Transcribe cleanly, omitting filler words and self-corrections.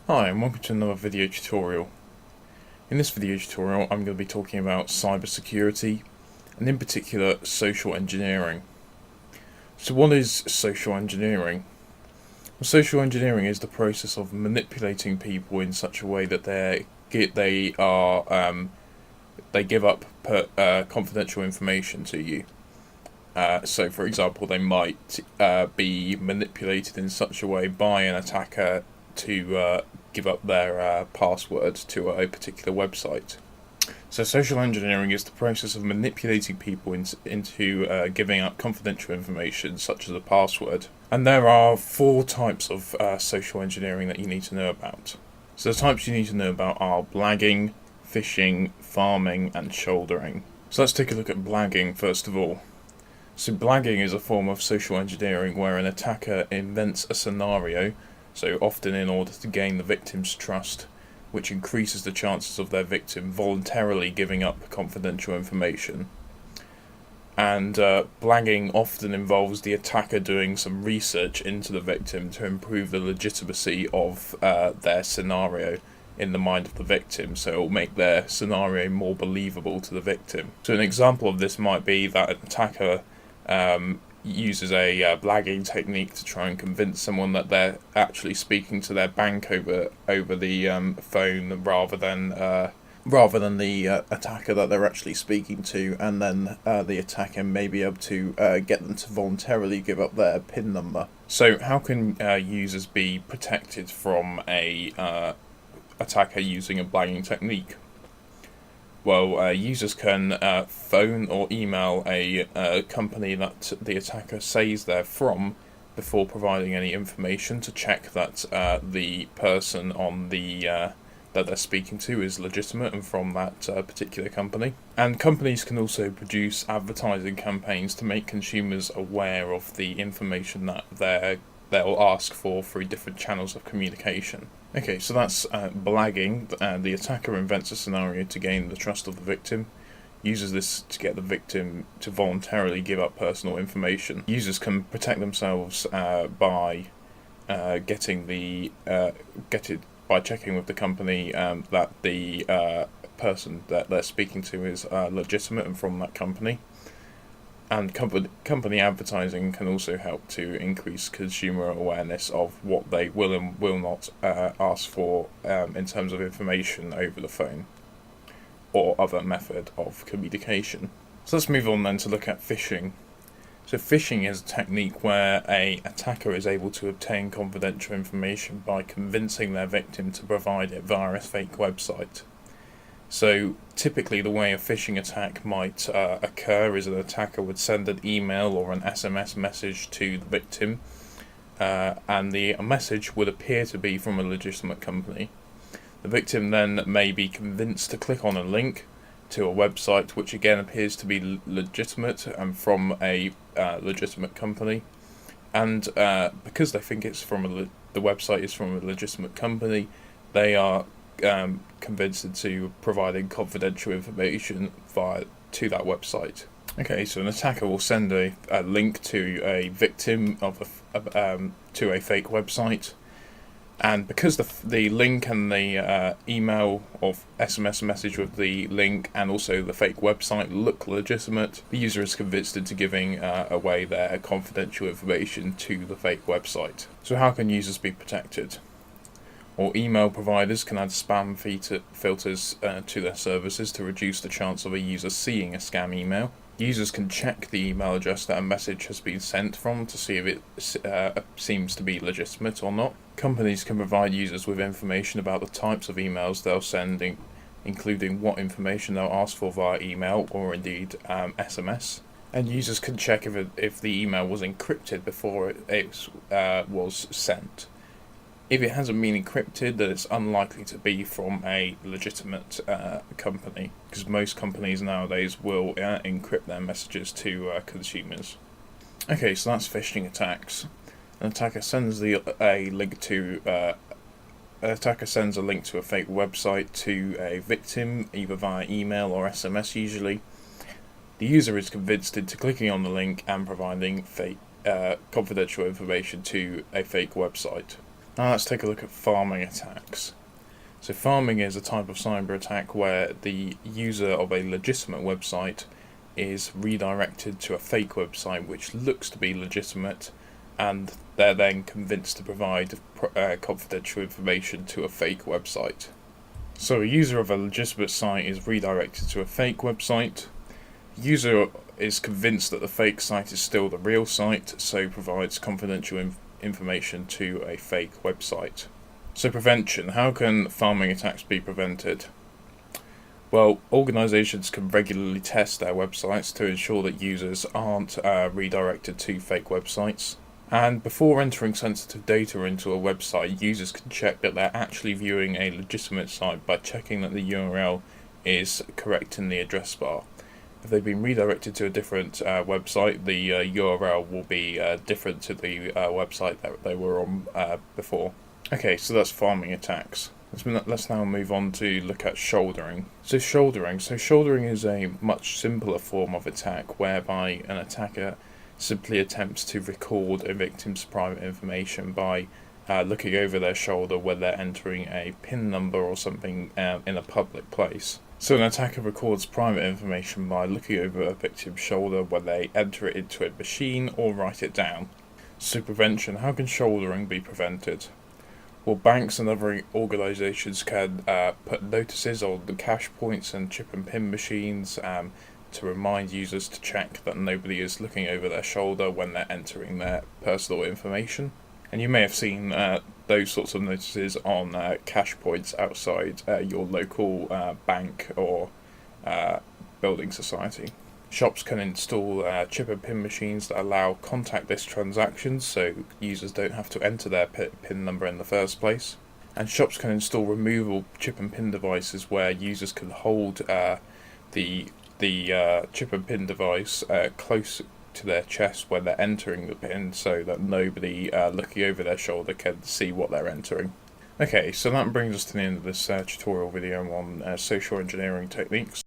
Hi and welcome to another video tutorial. In this video tutorial I'm going to be talking about cybersecurity and in particular social engineering. So what is social engineering? Well, social engineering is the process of manipulating people in such a way that they give up confidential information to you. So for example they might be manipulated in such a way by an attacker to give up their password to a particular website. So social engineering is the process of manipulating people into giving up confidential information such as a password. And there are four types of social engineering that you need to know about. So the types you need to know about are blagging, phishing, pharming and shouldering. So let's take a look at blagging first of all. So blagging is a form of social engineering where an attacker invents a scenario, so often in order to gain the victim's trust, which increases the chances of their victim voluntarily giving up confidential information. And blagging often involves the attacker doing some research into the victim to improve the legitimacy of their scenario in the mind of the victim, so it will make their scenario more believable to the victim. So an example of this might be that an attacker uses a blagging technique to try and convince someone that they're actually speaking to their bank over the phone rather than the attacker that they're actually speaking to, and then the attacker may be able to get them to voluntarily give up their PIN number. So how can users be protected from a attacker using a blagging technique? Well, users can phone or email a company that the attacker says they're from before providing any information to check that the person on the that they're speaking to is legitimate and from that particular company. And companies can also produce advertising campaigns to make consumers aware of the information that they'll ask for through different channels of communication. Okay, so that's blagging. The attacker invents a scenario to gain the trust of the victim, uses this to get the victim to voluntarily give up personal information. Users can protect themselves by checking with the company that the person that they're speaking to is legitimate and from that company. And company advertising can also help to increase consumer awareness of what they will and will not ask for in terms of information over the phone or other method of communication. So let's move on then to look at phishing. So phishing is a technique where an attacker is able to obtain confidential information by convincing their victim to provide it via a fake website. So typically the way a phishing attack might occur is an attacker would send an email or an SMS message to the victim, and the message would appear to be from a legitimate company. The victim then may be convinced to click on a link to a website which again appears to be legitimate and from a legitimate company, and because they think it's from the website is from a legitimate company, they are convinced into providing confidential information to that website. Okay, so an attacker will send a link to a victim to a fake website, and because the link and the email or SMS message with the link and also the fake website look legitimate, the user is convinced into giving away their confidential information to the fake website. So how can users be protected? Or email providers can add spam filters to their services to reduce the chance of a user seeing a scam email. Users can check the email address that a message has been sent from to see if it seems to be legitimate or not. Companies can provide users with information about the types of emails they'll send, including what information they'll ask for via email or indeed SMS. And users can check if the email was encrypted before it was sent. If it hasn't been encrypted, then it's unlikely to be from a legitimate company, because most companies nowadays will encrypt their messages to consumers. Okay, so that's phishing attacks. An attacker sends a link to a fake website to a victim, either via email or SMS usually. The user is convinced into clicking on the link and providing fake confidential information to a fake website. Now let's take a look at pharming attacks. So pharming is a type of cyber attack where the user of a legitimate website is redirected to a fake website which looks to be legitimate, and they're then convinced to provide confidential information to a fake website. So a user of a legitimate site is redirected to a fake website. The user is convinced that the fake site is still the real site, so provides confidential information to a fake website. So prevention. How can pharming attacks be prevented? Well, organisations can regularly test their websites to ensure that users aren't redirected to fake websites. And before entering sensitive data into a website, users can check that they're actually viewing a legitimate site by checking that the URL is correct in the address bar. If they've been redirected to a different website, the URL will be different to the website that they were on before. Okay, so that's pharming attacks. Let's now move on to look at shouldering. So shouldering is a much simpler form of attack whereby an attacker simply attempts to record a victim's private information by looking over their shoulder when they're entering a PIN number or something in a public place. So an attacker records private information by looking over a victim's shoulder when they enter it into a machine or write it down. So prevention. How can shouldering be prevented? Well, banks and other organisations can put notices on the cash points and chip and pin machines to remind users to check that nobody is looking over their shoulder when they're entering their personal information. And you may have seen those sorts of notices on cash points outside your local bank or building society. Shops can install chip and pin machines that allow contactless transactions, so users don't have to enter their PIN number in the first place. And shops can install removable chip and pin devices where users can hold the chip and pin device close to their chest when they're entering the pin, so that nobody looking over their shoulder can see what they're entering. Okay, so that brings us to the end of this tutorial video on social engineering techniques.